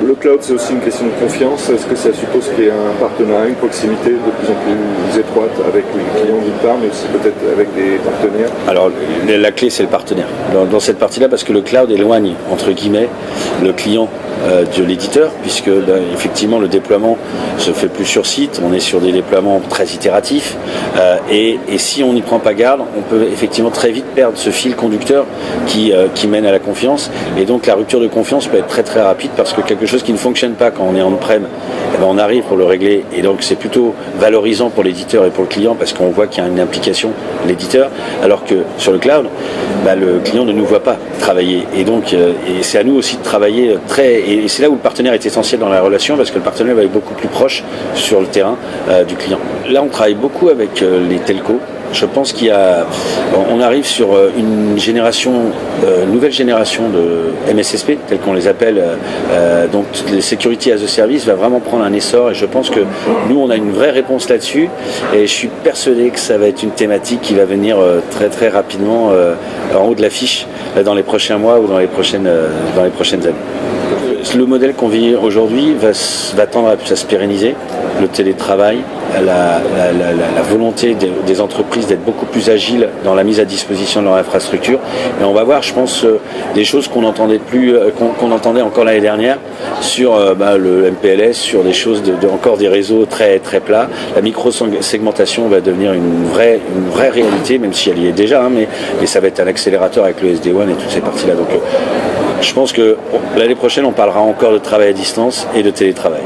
Le cloud, c'est aussi une question de confiance. Est-ce que ça suppose qu'il y ait un partenariat, une proximité de plus en plus étroite avec les clients d'une part, mais aussi peut-être avec des partenaires? Alors, la clé, c'est le partenaire. Dans cette partie-là, parce que le cloud éloigne, entre guillemets, le client de l'éditeur, puisque effectivement, le déploiement se fait plus sur site. On est sur des déploiements très itératifs. Et si on n'y prend pas garde, on peut effectivement très vite perdre ce fil conducteur qui mène à la confiance. Et donc, la rupture de confiance peut être très très rapide parce que quelque chose qui ne fonctionne pas quand on est on-prem, eh ben on arrive pour le régler, et donc c'est plutôt valorisant pour l'éditeur et pour le client parce qu'on voit qu'il y a une implication de l'éditeur, alors que sur le cloud, le client ne nous voit pas travailler, et donc et c'est à nous aussi de travailler et c'est là où le partenaire est essentiel dans la relation, parce que le partenaire va être beaucoup plus proche sur le terrain du client. Là, on travaille beaucoup avec les telcos. Je pense on arrive sur une nouvelle génération de MSSP, tels qu'on les appelle. Donc, les Security as a Service va vraiment prendre un essor, et je pense que nous, on a une vraie réponse là-dessus, et je suis persuadé que ça va être une thématique qui va venir très très rapidement en haut de l'affiche dans les prochains mois ou dans les prochaines années. Le modèle qu'on vit aujourd'hui va tendre à se pérenniser. Le télétravail, la volonté des entreprises d'être beaucoup plus agiles dans la mise à disposition de leur infrastructure. Et on va voir, je pense, des choses qu'on entendait encore l'année dernière sur le MPLS, sur des choses encore des réseaux très très plats. La micro-segmentation va devenir une vraie réalité, même si elle y est déjà, mais ça va être un accélérateur avec le SD-WAN et toutes ces parties-là. Donc, je pense que l'année prochaine, on parlera encore de travail à distance et de télétravail.